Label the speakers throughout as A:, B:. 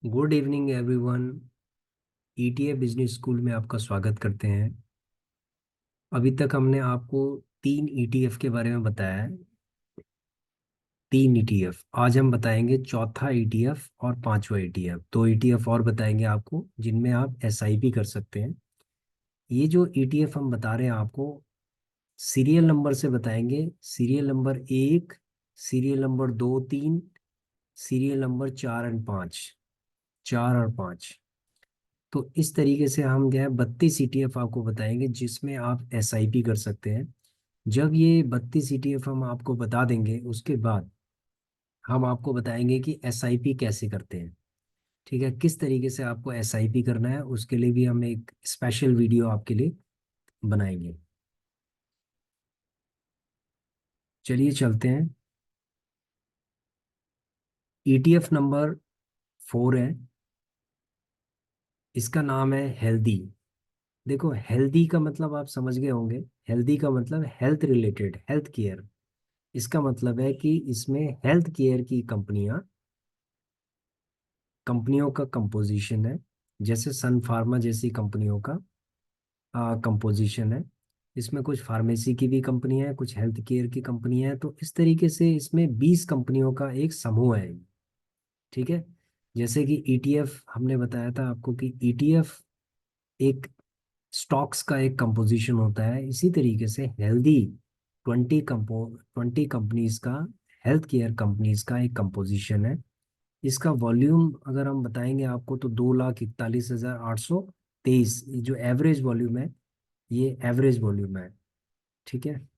A: Good evening everyone. ETA business school में आपका स्वागत करते हैं। अभी तक हमने आपको 3 ईटीएफ के बारे में बताया है। 3 ईटीएफ, आज हम बताएंगे चौथा ईटीएफ और पांचवा ईटीएफ। 2 ईटीएफ और बताएंगे आपको जिनमें आप एसआईपी कर सकते हैं। ये जो ईटीएफ हम बता रहे हैं आपको, सीरियल नंबर से बताएंगे। Serial number 1, serial number 2, 3, serial number 4 और 5, 4 और 5। तो इस तरीके से हम क्या है 32 ईटीएफ आपको बताएंगे जिसमें आप एसआईपी कर सकते हैं। जब ये 32 ईटीएफ हम आपको बता देंगे, उसके बाद हम आपको बताएंगे कि एसआईपी कैसे करते हैं। ठीक है, किस तरीके से आपको एसआईपी करना है, उसके लिए भी हम एक स्पेशल वीडियो आपके लिए बनाएंगे। चलिए चलते हैं। ईटीएफ नंबर 4 है, इसका नाम है हेल्दी। देखो, हेल्दी का मतलब आप समझ गए होंगे। हेल्दी का मतलब हेल्थ रिलेटेड, हेल्थ केयर। इसका मतलब है कि इसमें हेल्थ केयर की कंपनियों का कंपोजिशन है। जैसे सन फार्मा जैसी कंपनियों का कंपोजिशन है। इसमें कुछ फार्मेसी की भी कंपनी है, कुछ हेल्थ केयर की कंपनी है। तो इस तरीके से इसमें 20 कंपनियों का एक समूह है। ठीक है। जैसे कि ईटीएफ हमने बताया था आपको कि ईटीएफ एक स्टॉक्स का एक कंपोजिशन होता है, इसी तरीके से हेल्दी 20 कंपनीज का, हेल्थ केयर कंपनीज का एक कंपोजिशन है। इसका वॉल्यूम अगर हम बताएंगे आपको तो 2,41,823, ये जो एवरेज वॉल्यूम है, ये एवरेज वॉल्यूम है। ठीक है,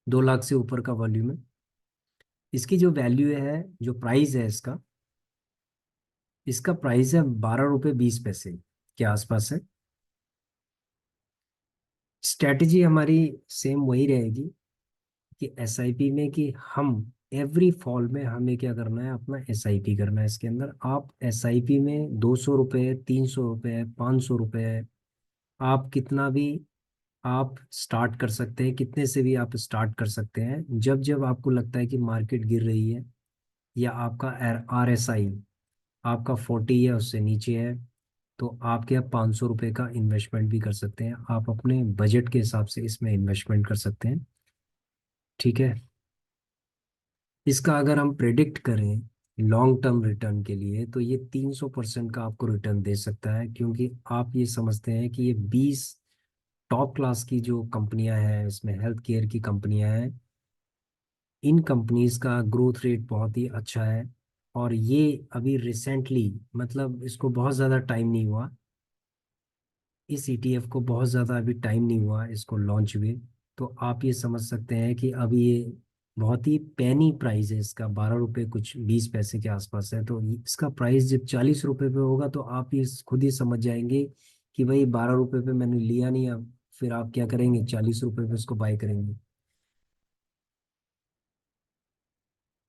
A: 2 लाख से ऊपर का वॉल्यूम है। इसकी जो वैल्यू है, जो प्राइस है इसका, इसका प्राइस है 12 रुपये 20 पैसे के आसपास है। स्ट्रेटजी हमारी सेम वही रहेगी कि एसआईपी में कि हम एवरी फॉल में हमें क्या करना है, अपना एसआईपी करना है। इसके अंदर आप एसआईपी में 200 रुपये, 300 रुपये, 500 रुपये, आप कितना भी आप स्टार्ट कर सकते हैं। कितने से भी आप स्टार्ट कर सकते हैं। जब जब आपको लगता है कि मार्केट गिर रही है या आपका आरएसआई आपका 40 या उससे नीचे है, तो आप क्या 500 रुपये का इन्वेस्टमेंट भी कर सकते हैं। आप अपने बजट के हिसाब से इसमें इन्वेस्टमेंट कर सकते हैं। ठीक है। इसका अगर हम प्रेडिक्ट करें लॉन्ग टर्म रिटर्न के लिए, तो ये 300% का आपको रिटर्न दे सकता है, क्योंकि आप ये समझते हैं कि ये 20 टॉप क्लास की जो कंपनियां हैं, इसमें हेल्थ केयर की कंपनियां हैं, इन कंपनीज का ग्रोथ रेट बहुत ही अच्छा है। और ये अभी रिसेंटली, मतलब इसको बहुत ज़्यादा टाइम नहीं हुआ, इस ईटीएफ को बहुत ज़्यादा अभी टाइम नहीं हुआ इसको लॉन्च हुए। तो आप ये समझ सकते हैं कि अभी ये बहुत ही पैनी प्राइस है इसका, 12 रुपये कुछ 20 पैसे के आसपास है। तो इसका प्राइस जब 40 रुपये पे होगा, तो आप ये खुद ही समझ जाएंगे कि भाई 12 रुपये पे मैंने लिया नहीं, अब फिर आप क्या करेंगे, 40 रुपये पे इसको बाय करेंगे।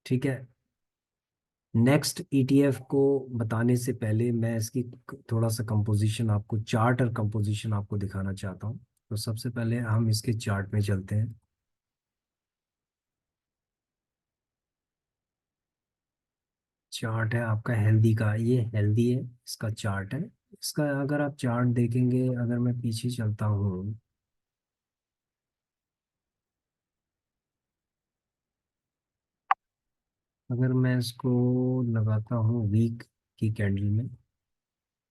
A: ठीक है। नेक्स्ट ईटीएफ को बताने से पहले मैं इसकी थोड़ा सा कंपोजिशन आपको, चार्ट और कंपोजिशन आपको दिखाना चाहता हूँ। तो सबसे पहले हम इसके चार्ट में चलते हैं। चार्ट है आपका हेल्दी का, ये हेल्दी है, इसका चार्ट है। इसका अगर आप चार्ट देखेंगे, अगर मैं पीछे चलता हूँ, अगर मैं इसको लगाता हूँ वीक की कैंडल में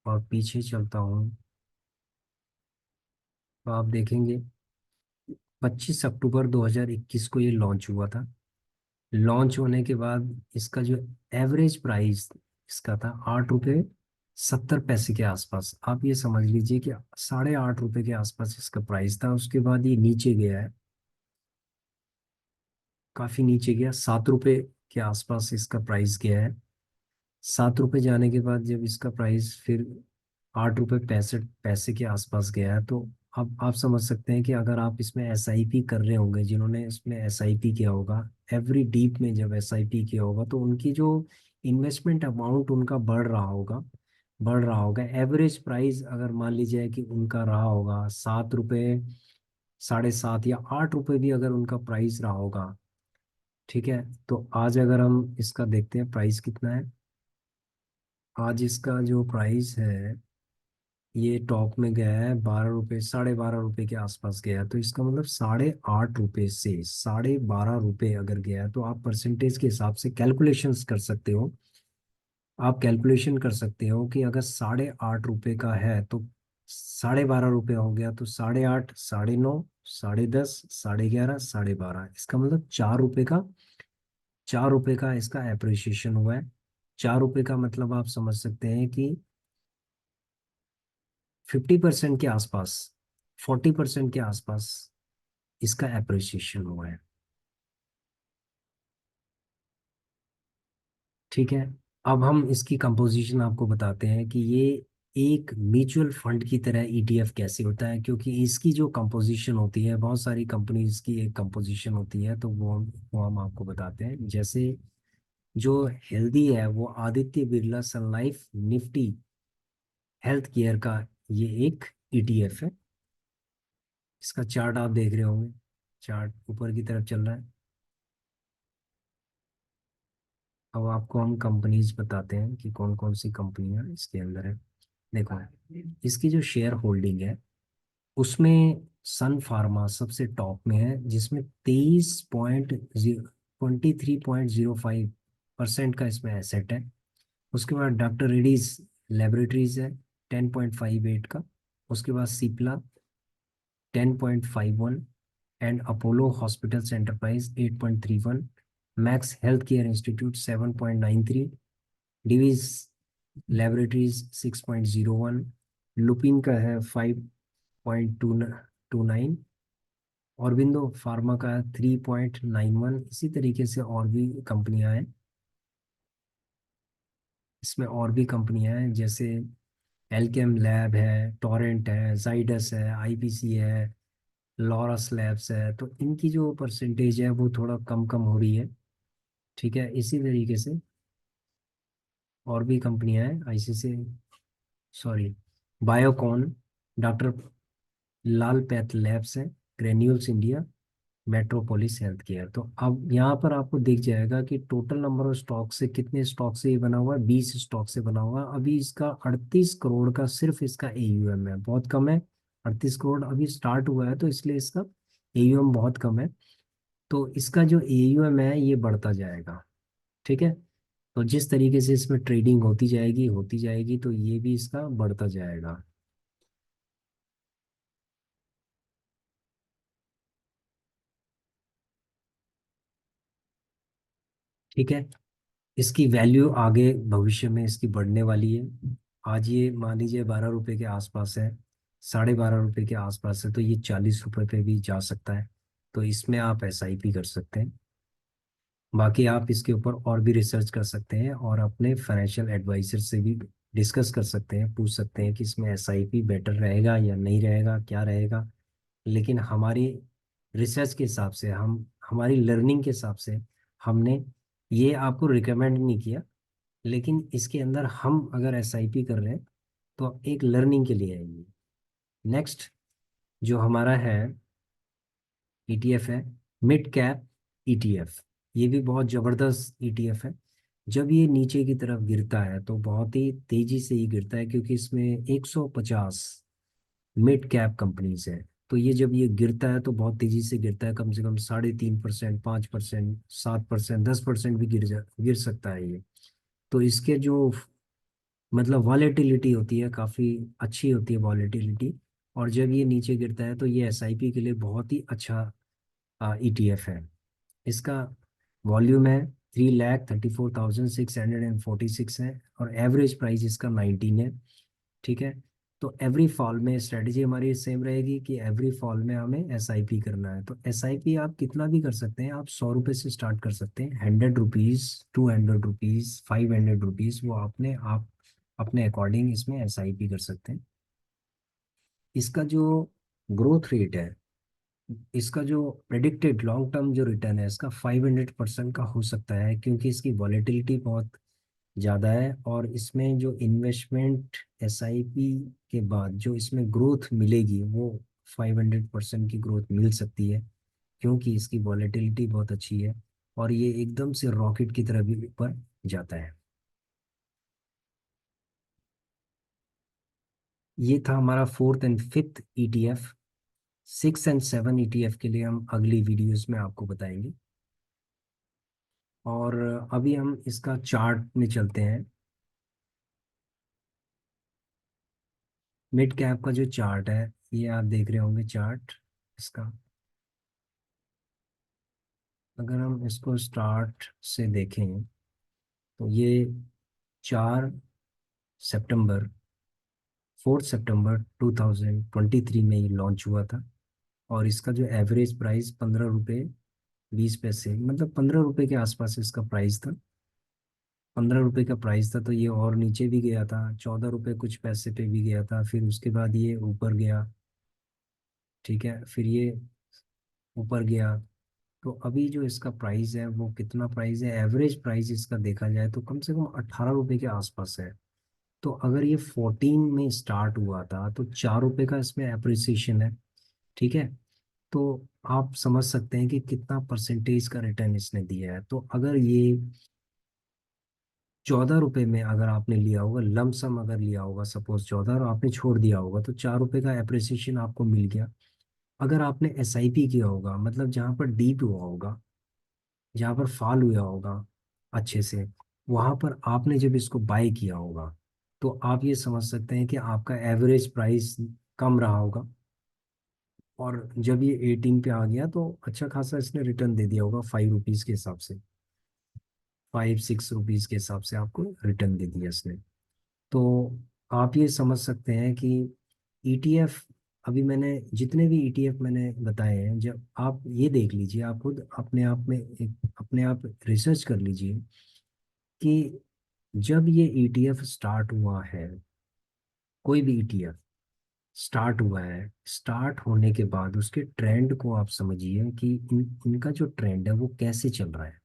A: और पीछे चलता हूँ, तो आप देखेंगे 25 अक्टूबर 2021 को ये लॉन्च हुआ था। लॉन्च होने के बाद इसका जो एवरेज प्राइस इसका था 8 रुपये 70 पैसे के आसपास। आप ये समझ लीजिए कि 8.5 रुपये के आसपास इसका प्राइस था। उसके बाद ये नीचे गया है, काफी नीचे गया, 7 रुपये के आसपास इसका प्राइस गया है। 7 रुपये जाने के बाद जब इसका प्राइस फिर 8 रुपये 65 पैसे के आसपास गया है, तो अब आप समझ सकते हैं कि अगर आप इसमें एसआईपी कर रहे होंगे, जिन्होंने इसमें एसआईपी किया होगा, एवरी डीप में जब एसआईपी किया होगा, तो उनकी जो इन्वेस्टमेंट अमाउंट उनका बढ़ रहा होगा, बढ़ रहा होगा। एवरेज प्राइस अगर मान लीजिए कि उनका रहा होगा 7 रुपये, 7.5 या 8 रुपये भी अगर उनका प्राइस रहा होगा। ठीक है। तो आज अगर हम इसका देखते हैं प्राइस कितना है, आज इसका जो प्राइस है, ये टॉप में गया है 12 रुपये, 12.5 रुपये के आसपास गया है। तो इसका मतलब 8.5 रुपये से 12.5 रुपये अगर गया है, तो आप परसेंटेज के हिसाब से कैलकुलेशंस कर सकते हो। आप कैलकुलेशन कर सकते हो कि अगर 8.5 रुपये का है तो 12.5 रुपये हो गया, तो 8.5, 9.5, 10.5, 11.5, 12.5, इसका मतलब 4 रुपये का, 4 रुपये का इसका एप्रिसिएशन हुआ है। 4 रुपये का मतलब आप समझ सकते हैं कि 50% के आसपास, 40% के आसपास इसका एप्रिसिएशन हुआ है। ठीक है। अब हम इसकी कंपोजिशन आपको बताते हैं कि ये एक म्यूचुअल फंड की तरह ईटीएफ कैसे होता है, क्योंकि इसकी जो कंपोजिशन होती है, बहुत सारी कंपनीज की एक कंपोजिशन होती है, तो वो हम आपको बताते हैं। जैसे जो हेल्दी है वो आदित्य बिरला सन लाइफ निफ्टी हेल्थ केयर का ये एक ईटीएफ है। इसका चार्ट आप देख रहे होंगे, चार्ट ऊपर की तरफ चल रहा है। अब आपको हम कंपनीज बताते हैं कि कौन कौन सी कंपनियां इसके अंदर है। देखो, इसकी जो शेयर होल्डिंग है उसमें सन फार्मा सबसे टॉप में है, जिसमें 23.05% का इसमें एसेट है। उसके बाद डॉक्टर रेड्डीज लेबोरेटरीज है 10.58 का। उसके बाद Cipla 10.51, and Apollo hospitals enterprise 8.31, Max health care institute 7.93, Divi's laboratories 6.01, Lupin का है 5.29, ऑरबिंदो फार्मा का 3.91। इसी तरीके से और भी कंपनियां हैं, इसमें और भी कंपनियां हैं, जैसे एल्केम लैब है, टोरेंट है, जाइडस है, आईपीसी है, लॉरस लैब्स है। तो इनकी जो परसेंटेज है वो थोड़ा कम कम हो रही है। ठीक है। इसी तरीके से और भी कंपनियां हैं, आईसीसी, सॉरी, बायोकॉन, डॉक्टर लाल पैथ लैब्स है, granules India, metropolis health care. तो अब यहाँ पर आपको दिख जाएगा कि टोटल नंबर ऑफ स्टॉक से, कितने स्टॉक से ये बना हुआ है, 20 स्टॉक से बना हुआ है। अभी इसका 38 करोड़ का सिर्फ इसका एयूएम है, बहुत कम है। 38 करोड़ अभी स्टार्ट हुआ है, तो इसलिए इसका एयूएम बहुत कम है। तो इसका जो एयूएम है ये बढ़ता जाएगा। ठीक है। तो जिस तरीके से इसमें ट्रेडिंग होती जाएगी तो ये भी इसका बढ़ता जाएगा। ठीक है। इसकी वैल्यू आगे भविष्य में इसकी बढ़ने वाली है। आज ये मान लीजिए 12 रुपए के आसपास है, 12.5 रुपए के आसपास है, तो ये 40 रुपए पे भी जा सकता है। तो इसमें आप एसआईपी कर सकते हैं। बाकी आप इसके ऊपर और भी रिसर्च कर सकते हैं और अपने फाइनेंशियल एडवाइजर से भी डिस्कस कर सकते हैं, पूछ सकते हैं कि इसमें एसआईपी बेटर रहेगा या नहीं रहेगा, क्या रहेगा। लेकिन हमारी रिसर्च के हिसाब से, हम हमारी लर्निंग के हिसाब से हमने ये आपको रिकमेंड नहीं किया। लेकिन इसके अंदर हम अगर एसआईपी कर रहे हैं तो एक लर्निंग के लिए है ये। नेक्स्ट जो हमारा है ईटीएफ है मिड कैप ईटीएफ। ये भी बहुत ज़बरदस्त ईटीएफ है। जब ये नीचे की तरफ गिरता है तो बहुत ही तेजी से ही गिरता है, क्योंकि इसमें 150 मिड कैप कंपनीज है। तो ये जब ये गिरता है तो बहुत तेजी से गिरता है, कम से कम 3.5%, 5%, 7%, 10% भी गिर सकता है ये। तो इसके जो मतलब वॉलेटिलिटी होती है, काफ़ी अच्छी होती है वॉलेटिलिटी। और जब ये नीचे गिरता है तो ये एसआईपी के लिए बहुत ही अच्छा ईटीएफ है। इसका वॉल्यूम है 3,34,646 है, और एवरेज प्राइस इसका 19 है। ठीक है। तो एवरी फॉल में स्ट्रेटजी हमारी सेम रहेगी कि एवरी फॉल में हमें एसआईपी करना है। तो एसआईपी आप कितना भी कर सकते हैं, आप 100 रुपये से स्टार्ट कर सकते हैं, 100 रुपीज़, 200 रुपीज़, 500 रुपीज़, वो आपने आप अपने अकॉर्डिंग इसमें एसआईपी कर सकते हैं। इसका जो ग्रोथ रेट है, इसका जो प्रेडिक्टेड लॉन्ग टर्म जो रिटर्न है इसका 500% का हो सकता है, क्योंकि इसकी वॉलेटिलिटी बहुत ज़्यादा है। और इसमें जो इन्वेस्टमेंट एसआईपी के बाद जो इसमें ग्रोथ मिलेगी वो 500% की ग्रोथ मिल सकती है, क्योंकि इसकी वॉलेटिलिटी बहुत अच्छी है और ये एकदम से रॉकेट की तरह भी ऊपर जाता है। ये था हमारा fourth and fifth ETF. Six and seven ETF के लिए हम अगली वीडियोस में आपको बताएंगे। और अभी हम इसका चार्ट में चलते हैं। मिड कैप का जो चार्ट है, ये आप देख रहे होंगे चार्ट इसका। अगर हम इसको स्टार्ट से देखें तो ये 4 सितंबर 4 सितंबर 2023 में ये लॉन्च हुआ था। और इसका जो एवरेज प्राइस 15 रुपये 20 पैसे, मतलब 15 रुपये के आसपास इसका प्राइस था। 15 रुपये का प्राइस था, तो ये और नीचे भी गया था, 14 रुपये कुछ पैसे पे भी गया था, फिर उसके बाद ये ऊपर गया। ठीक है, फिर ये ऊपर गया। तो अभी जो इसका प्राइस है वो कितना प्राइस है, एवरेज प्राइस इसका देखा जाए तो कम से कम 18 रुपये के आसपास है। तो अगर ये 14 में स्टार्ट हुआ था तो 4 रुपये का इसमें अप्रिसिएशन है। ठीक है, तो आप समझ सकते हैं कि कितना परसेंटेज का रिटर्न इसने दिया है। तो अगर ये 14 रुपये में अगर आपने लिया होगा, लमसम अगर लिया होगा सपोज 14, और आपने छोड़ दिया होगा, तो 4 रुपये का अप्रिसिएशन आपको मिल गया। अगर आपने एसआईपी किया होगा, मतलब जहाँ पर डीप हुआ होगा, जहाँ पर फॉल हुआ होगा अच्छे से, वहां पर आपने जब इसको बाय किया होगा, तो आप ये समझ सकते हैं कि आपका एवरेज प्राइस कम रहा होगा। और जब ये 18 पे आ गया तो अच्छा खासा इसने रिटर्न दे दिया होगा, 5 रुपीज के हिसाब से, 5-6 रुपीज के हिसाब से आपको रिटर्न दे दिया इसने। तो आप ये समझ सकते हैं कि ईटीएफ, अभी मैंने जितने भी ईटीएफ मैंने बताए हैं, जब आप ये देख लीजिए, आप खुद अपने आप में एक अपने आप रिसर्च कर लीजिए कि जब ये ईटीएफ स्टार्ट हुआ है, कोई भी ईटीएफ स्टार्ट हुआ है, स्टार्ट होने के बाद उसके ट्रेंड को आप समझिए कि इनका जो ट्रेंड है वो कैसे चल रहा है।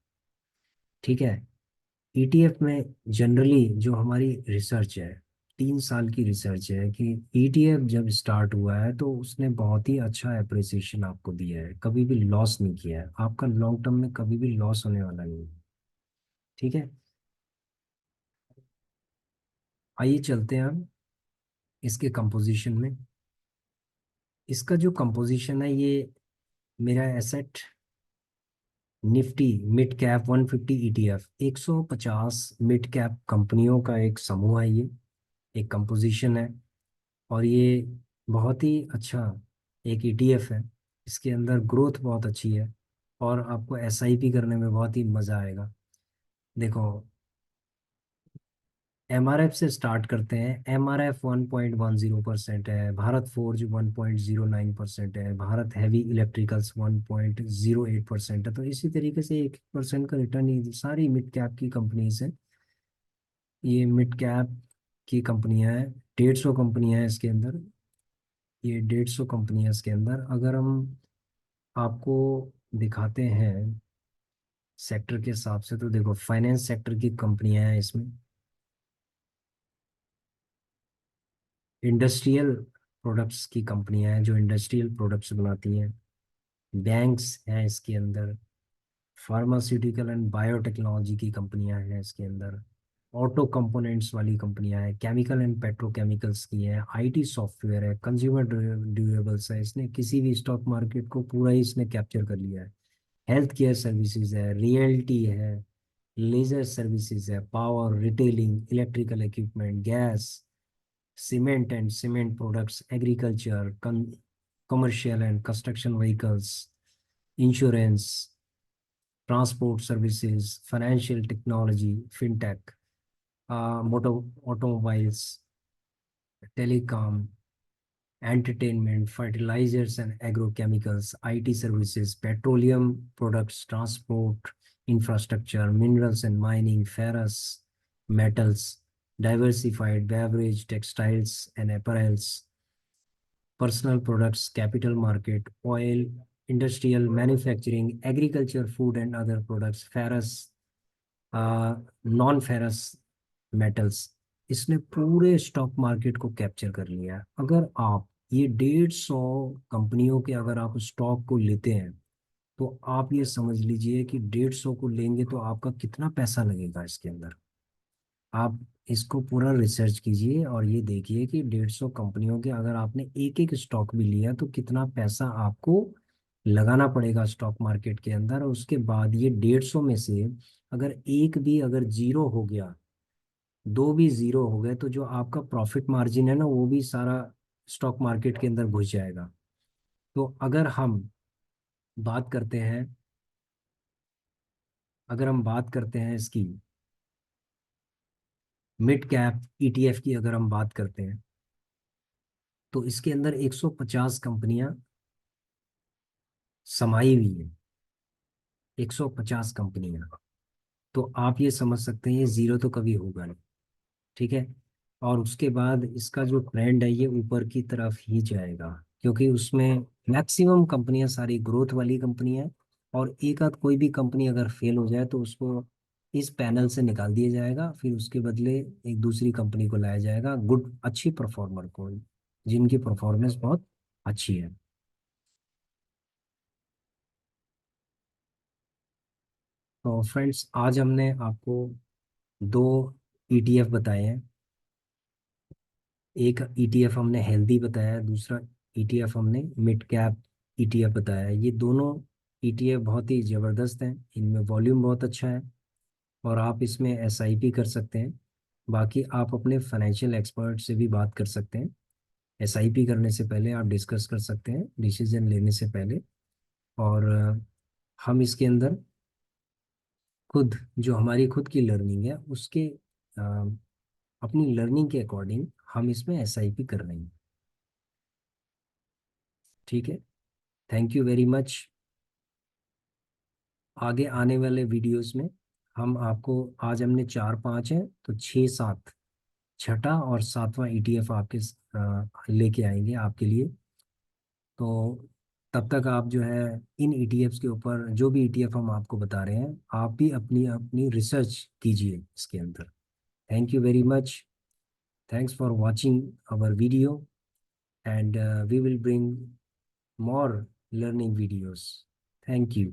A: ठीक है, ईटीएफ में जनरली जो हमारी रिसर्च है, 3 साल की रिसर्च है, कि ईटीएफ जब स्टार्ट हुआ है तो उसने बहुत ही अच्छा अप्रिसिएशन आपको दिया है, कभी भी लॉस नहीं किया है, आपका लॉन्ग टर्म में कभी भी लॉस होने वाला नहीं है। ठीक है, आइए चलते हैं हम इसके कंपोजिशन में। इसका जो कंपोजिशन है, ये मेरा asset Nifty mid cap 150 ETF, 150 mid cap कंपनियों का एक समूह है, ये एक कंपोजिशन है। और ये बहुत ही अच्छा एक ईटीएफ है। इसके अंदर ग्रोथ बहुत अच्छी है, और आपको एसआईपी करने में बहुत ही मज़ा आएगा। देखो, एमआरएफ से स्टार्ट करते हैं। एमआरएफ 1.10% है, भारत फोर्ज 1.09% है, भारत हैवी इलेक्ट्रिकल्स 1.08% है। तो इसी तरीके से 1% का रिटर्न ही सारी मिड कैप की कंपनीज है। ये मिड कैप की कंपनियां हैं, 150 कंपनियां हैं इसके अंदर। ये 150 कंपनियां इसके अंदर, अगर हम आपको दिखाते हैं सेक्टर के हिसाब से, तो देखो फाइनेंस सेक्टर की कंपनियां हैं इसमें, इंडस्ट्रियल प्रोडक्ट्स की कंपनियां हैं जो इंडस्ट्रियल प्रोडक्ट्स बनाती हैं, बैंक्स हैं इसके अंदर, फार्मास्यूटिकल एंड बायोटेक्नोलॉजी की कंपनियां हैं इसके अंदर, ऑटो कंपोनेंट्स वाली कंपनियां हैं, केमिकल एंड पेट्रोकेमिकल्स की हैं, आईटी सॉफ्टवेयर है, कंज्यूमर ड्यूरेबल्स है। इसने किसी भी स्टॉक मार्केट को पूरा ही इसने कैप्चर कर लिया है। हेल्थ केयर सर्विसेज है, रियल्टी है, लेजर सर्विसेज है, power, retailing, electrical equipment, gas, cement and cement products, agriculture, commercial and construction vehicles, insurance, transport services, financial technology, fintech, automobiles, telecom, entertainment, fertilizers and agrochemicals, IT services, petroleum products, transport, infrastructure, minerals and mining, ferrous metals, diversified beverage, textiles and apparels, personal products, capital market, oil, industrial manufacturing, agriculture, food and other products, ferrous, non ferrous metals. इसने पूरे stock market को capture कर लिया है। अगर आप ये 150 कंपनियों के अगर आप स्टॉक को लेते हैं, तो आप ये समझ लीजिए कि 150 को लेंगे तो आपका कितना पैसा लगेगा इसके अंदर। आप इसको पूरा रिसर्च कीजिए और ये देखिए कि 150 कंपनियों के अगर आपने एक एक स्टॉक भी लिया तो कितना पैसा आपको लगाना पड़ेगा स्टॉक मार्केट के अंदर। और उसके बाद ये 150 में से अगर एक भी अगर जीरो हो गया, दो भी जीरो हो गए, तो जो आपका प्रॉफिट मार्जिन है ना वो भी सारा स्टॉक मार्केट के अंदर घुस जाएगा। तो अगर हम बात करते हैं, अगर हम बात करते हैं इसकी मिड कैप ईटीएफ की, अगर हम बात करते हैं तो इसके अंदर 150 कंपनियां समाई हुई है। 150 कंपनियां। तो आप ये समझ सकते हैं ये जीरो तो कभी होगा नहीं। ठीक है। और उसके बाद इसका जो ट्रेंड है ये ऊपर की तरफ ही जाएगा, क्योंकि उसमें मैक्सिमम कंपनियां सारी ग्रोथ वाली कंपनी है। और एक आध कोई भी कंपनी अगर फेल हो जाए तो उसको इस पैनल से निकाल दिया जाएगा, फिर उसके बदले एक दूसरी कंपनी को लाया जाएगा, गुड अच्छी परफॉर्मर को, जिनकी परफॉर्मेंस बहुत अच्छी है। तो फ्रेंड्स, आज हमने आपको दो ईटीएफ बताए हैं। एक ईटीएफ हमने हेल्दी बताया, दूसरा ईटीएफ हमने मिड कैप ईटीएफ बताया है। ये दोनों ईटीएफ बहुत ही ज़बरदस्त हैं, इनमें वॉल्यूम बहुत अच्छा है और आप इसमें एसआईपी कर सकते हैं। बाकी आप अपने फाइनेंशियल एक्सपर्ट से भी बात कर सकते हैं। एसआईपी करने से पहले आप डिस्कस कर सकते हैं डिसीजन लेने से पहले। और हम इसके अंदर खुद जो हमारी खुद की लर्निंग है उसके अ, अपनी लर्निंग के अकॉर्डिंग हम इसमें एसआईपी कर रहे हैं। ठीक है। Thank you very much. आगे आने वाले वीडियोस में हम आपको, आज हमने चार पांच है तो छः सात, छठा और सातवां ईटीएफ आपके लेके आएंगे आपके लिए। तो तब तक आप जो है इन ईटीएफ्स के ऊपर, जो भी ईटीएफ हम आपको बता रहे हैं, आप भी अपनी अपनी रिसर्च कीजिए इसके अंदर। Thank you very much. Thanks for watching our video and we will bring more learning videos. Thank you.